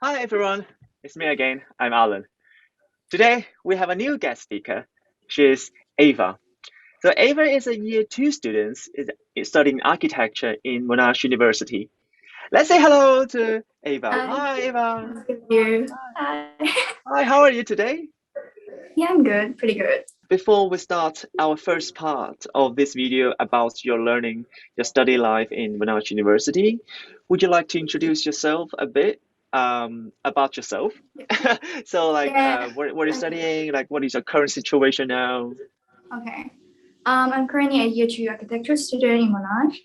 Hi everyone, it's me again. I'm Alan. Today we have a new guest speaker. She's Ava. So Ava is a year two student is studying architecture in Monash University. Let's say hello to Ava. Hi, Hi Ava. nice to meet you. Hi. Hi, how are you today? Yeah, I'm good, pretty good. Before we start our first part of this video about your learning, your study life in Monash University, would you like to introduce yourself a bit about yourself? So, like, Yeah, what are you studying? Like, what is your current situation now? okay. I'm currently a year two architecture student in Monash.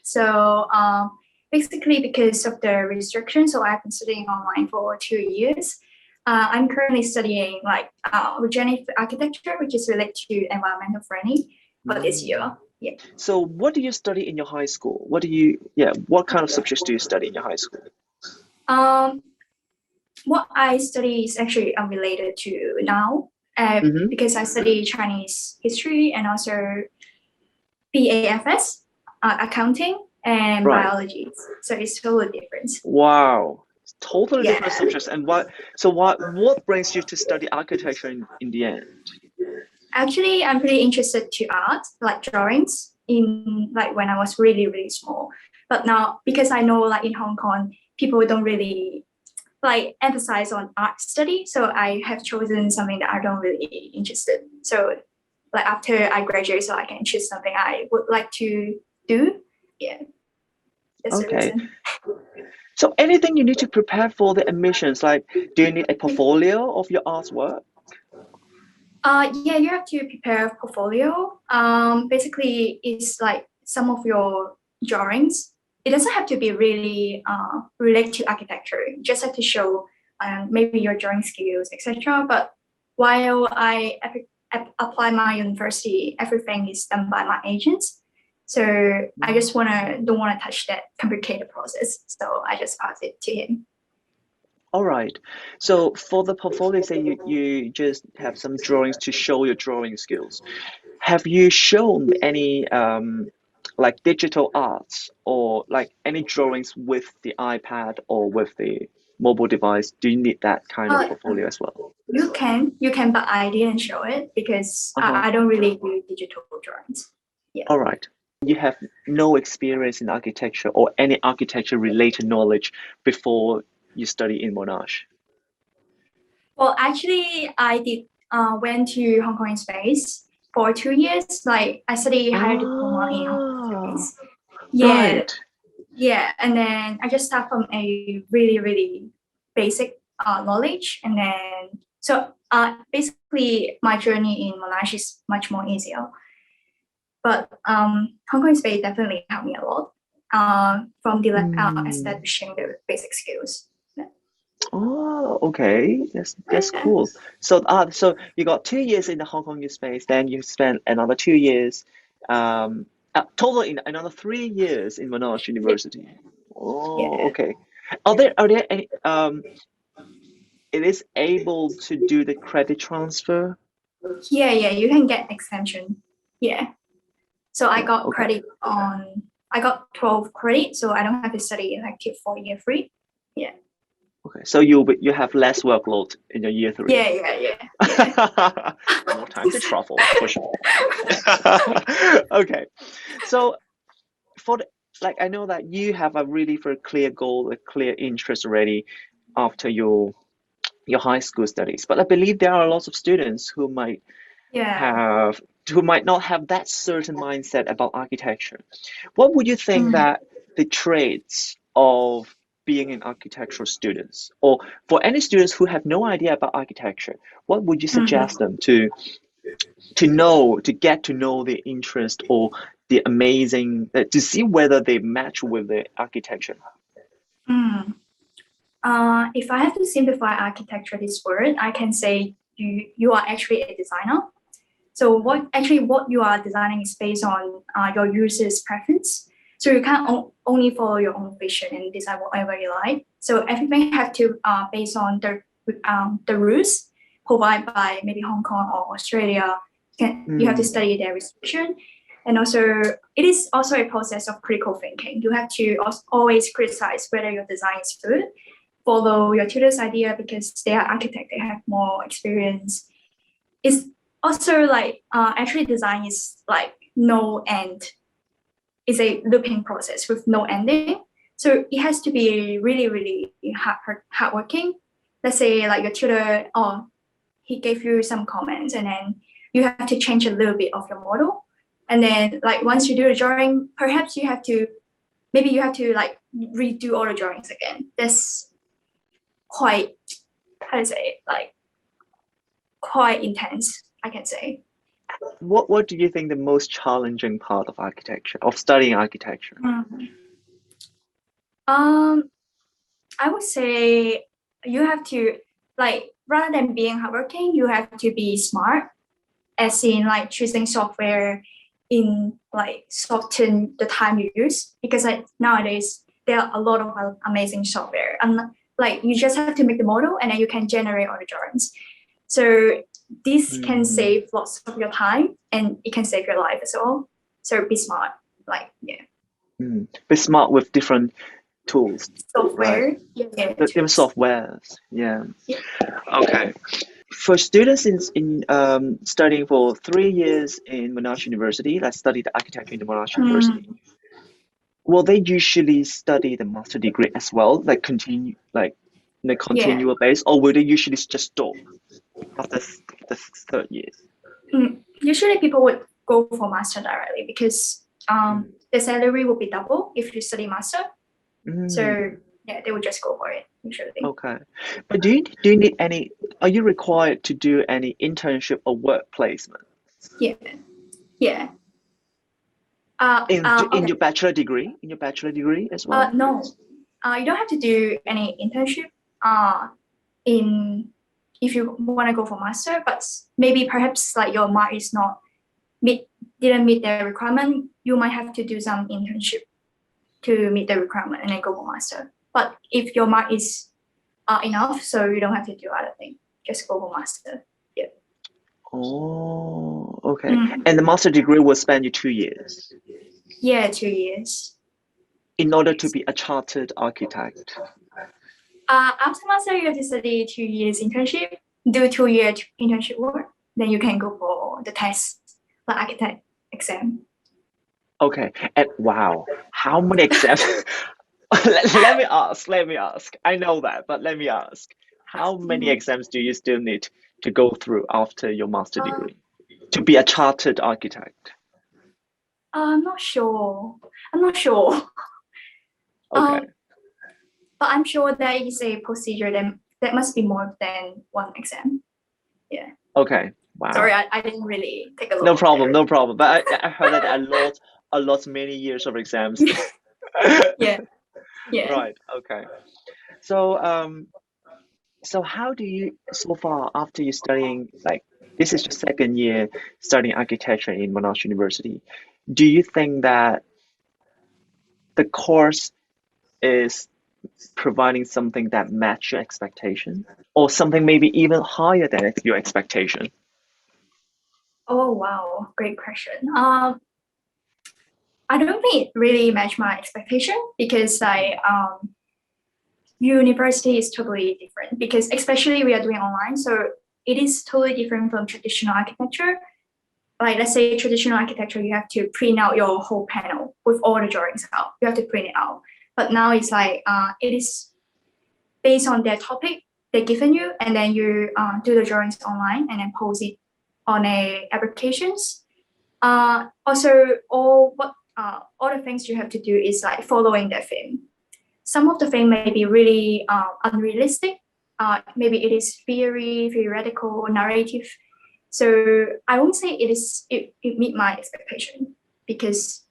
Basically because of the restrictions, so I've been studying online for 2 years. I'm currently studying regenerative architecture, which is related to environmental friendly for this Mm. year. Yeah. So, what do you study in your high school? What kind of subjects do you study in your high school? Um, what I study is actually unrelated to now, Mm-hmm. because I study Chinese history and also BAFS, accounting and Right. biology. So it's totally different. Wow. Totally different Yeah. subjects. And what brings you to study architecture in the end? Actually, I'm pretty interested to art, like drawings, in like when I was really, really small. But now, because I know like in Hong Kong, people don't really like emphasize on art study, so I have chosen something that I don't really interested. So like after I graduate, so I can choose something I would like to do. Yeah, that's the Okay. reason. So anything you need to prepare for the admissions, like do you need a portfolio of your artwork? Yeah, you have to prepare a portfolio. Basically, it's like some of your drawings. It doesn't have to be really related to architecture. You just have to show maybe your drawing skills, etc. But while apply my university, everything is done by my agents. So I just don't wanna touch that complicated process. So I just pass it to him. All right. So for the portfolio, say you just have some drawings to show your drawing skills. Have you shown any like digital arts or like any drawings with the iPad or with the mobile device? Do you need that kind of Uh, portfolio as well? you can, but I didn't show it because Uh-huh. I don't really do digital drawings. Yeah. All right. You have no experience in architecture or any architecture related knowledge before you study in Monash. Well, actually, I did went to Hong Kong in space for 2 years. Like I studied higher diploma in Hong Kong Ah, space. Yeah, right. yeah, and then I just start from a really really basic knowledge, and then basically my journey in Monash is much more easier. But Hong Kong space definitely helped me a lot from Hmm. establishing the basic skills. Oh, okay. That's cool. So you got 2 years in the Hong Kong space, then you spent another 2 years, total in another 3 years in Monash Yeah, University. Oh, yeah. okay. Are there any it is able to do the credit transfer? Yeah, you can get exemption. Yeah. So Okay. I got 12 credit, so I don't have to study elective for year three. Yeah. Okay. So you have less workload in your year three. Yeah. More time to travel for sure. Okay. So for the, like I know that you have a really very clear goal, a clear interest already after your high school studies. But I believe there are lots of students Yeah. have who might not have that certain mindset about architecture. What would you think Mm, that the traits of being an architectural students, or for any students who have no idea about architecture, what would you suggest mm, them to get to know the interest or the amazing to see whether they match with the architecture? mm. If I have to simplify architecture this word, I can say you are actually a designer. So what you are designing is based on your user's preference. So you can't only follow your own vision and design whatever you like. So everything have to based on the rules provided by maybe Hong Kong or Australia. You have to Mm, study their restriction, and also it is also a process of critical thinking. You have to always criticize whether your design is good, follow your tutor's idea because they are architect, they have more experience. It's also like actually design is like no end. It's a looping process with no ending. So it has to be really, really hardworking. Let's say like your tutor, he gave you some comments and then you have to change a little bit of your model. And then like once you do the drawing, perhaps you have to like redo all the drawings again. That's quite, how to say it, like quite intense, I can say. What do you think the most challenging part of architecture, of studying architecture? I would say you have to like rather than being hardworking, you have to be smart, as in like choosing software in like shorten the time you use, because like nowadays there are a lot of amazing software and like you just have to make the model and then you can generate all the drawings. So this can save lots of your time and it can save your life as well. So be smart, like Be smart with different tools, software. right? Yeah, Different softwares. Yeah. Okay. For students in studying for 3 years in Monash University, that studied architecture in the Monash University, will they usually study the master degree as well, like continue, like in a continual base, or will they usually just stop after the third year? Usually people would go for master directly because the salary will be double if you study master. So yeah, they would just go for it usually. Okay, but do you need any? Are you required to do any internship or work placement? Yeah, yeah. In your bachelor degree, as well? No, you don't have to do any internship. In if you want to go for master, but maybe perhaps like your mark is not didn't meet the requirement, you might have to do some internship to meet the requirement and then go for master. But if your mark is enough, so you don't have to do other thing, just go for master. Yeah. Oh, okay. And the master degree will span you 2 years. Yeah, 2 years. In order to be a chartered architect. After master, you have to study 2 years internship, do 2 year internship work, then you can go for the test, the architect exam. Okay, and wow, how many exams? let me ask. I know that, but let me ask. How many exams do you still need to go through after your master degree to be a chartered architect? I'm not sure. Okay. But I'm sure there is a procedure that must be more than one exam. Yeah. Okay. Wow. Sorry, I didn't really take a look. No problem. But I heard that a lot many years of exams. Yeah. Right. Okay. So how do you, so far after you studying, like this is your second year studying architecture in Monash University, do you think that the course is providing something that match your expectation, or something maybe even higher than your expectation? Oh wow, great question. I don't think it really matched my expectation because university is totally different because especially we are doing online, so it is totally different from traditional architecture. Like let's say traditional architecture, you have to print out your whole panel with all the drawings out. You have to print it out. But now it's like it is based on their topic they're given you, and then you do the drawings online and then post it on a applications. Also, all the things you have to do is like following that theme. Some of the thing may be really unrealistic. Maybe it is theoretical, narrative. So I won't say it meet my expectation because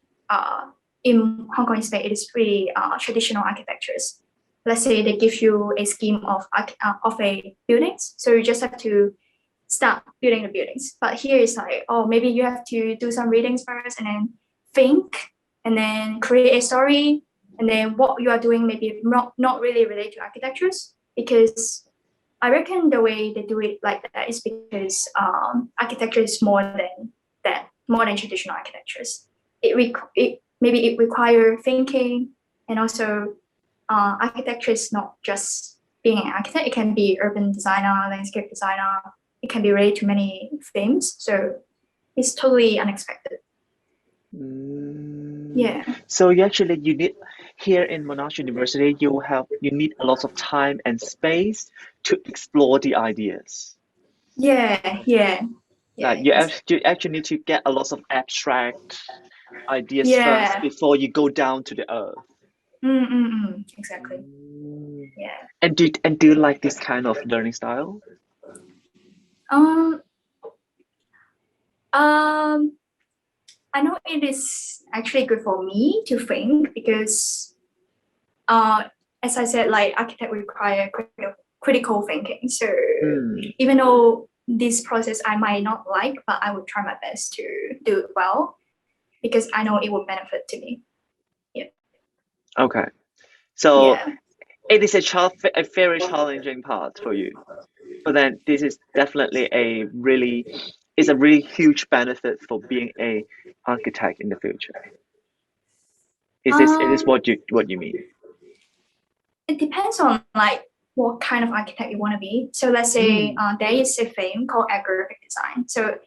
in Hong Kong Spain it is really traditional architectures. Let's say they give you a scheme of a buildings, so you just have to start building the buildings. But here it's like, oh, maybe you have to do some readings first and then think and then create a story. And then what you are doing maybe not really related to architectures, because I reckon the way they do it like that is because architecture is more than traditional architectures. Maybe it require thinking, and also architecture is not just being an architect. It can be urban designer, landscape designer. It can be related to many themes. So it's totally unexpected. Yeah. So you need here in Monash University, you need a lot of time and space to explore the ideas. Yeah. You actually need to get a lot of abstract ideas first Yeah. before you go down to the earth. Exactly. Yeah. And do you like this kind of learning style? Um. I know it is actually good for me to think because, as I said, like architect require critical thinking. So even though this process I might not like, but I would try my best to do it well because I know it will benefit to me. Yeah. Okay. So Yeah. it is a very challenging part for you. But then this is definitely a really huge benefit for being a architect in the future. Is this what you mean? It depends on like what kind of architect you want to be. So let's say there is a thing called algorithmic design. So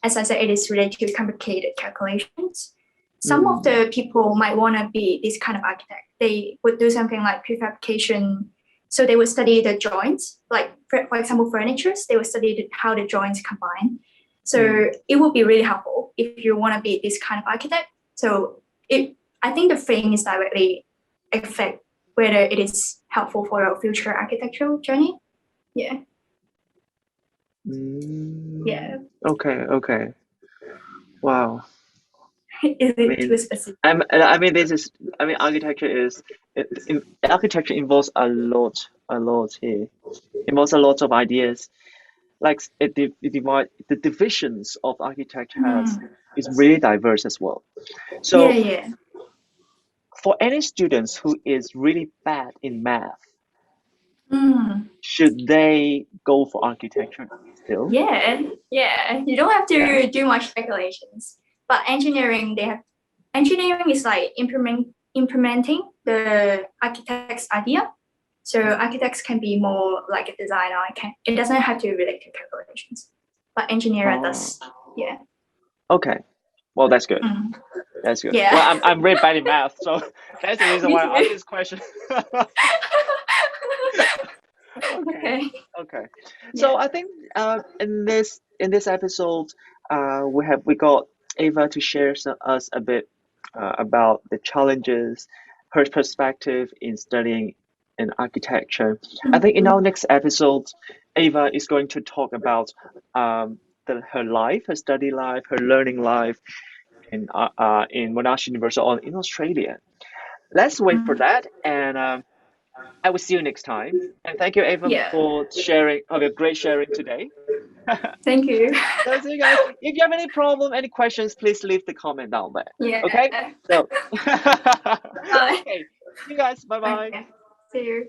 as I said, it is related to complicated calculations. Some of the people might want to be this kind of architect. They would do something like prefabrication. So they would study the joints, like for example, furnitures. They would study how the joints combine. So it would be really helpful if you want to be this kind of architect. So I think the thing is directly affect whether it is helpful for your future architectural journey. Yeah. Yeah. Okay. Wow. Is it too specific? Architecture involves a lot here. Involves a lot of ideas. Like the divisions of architecture is really diverse as well. So Yeah. for any students who is really bad in math, should they go for architecture still? Yeah. You don't have to do much speculations. But engineering is like implementing the architect's idea. So architects can be more like a designer. It doesn't have to relate to calculations, but engineer does. Yeah. Okay. Well, that's good. That's good. Yeah. Well, I'm really bad in math, so that's the reason why I asked this question. Okay. So I think in this episode, we got Ava to share us a bit about the challenges, her perspective in studying in architecture. I think in our next episode, Ava is going to talk about her life, her study life, her learning life in Monash University or in Australia. Let's wait for that, and I will see you next time. And thank you, Ava, for your great sharing today. Thank you. So see you guys. If you have any problem, any questions, please leave the comment down there. Yeah. Okay. So. Okay. See you guys. Bye bye. Okay. See you.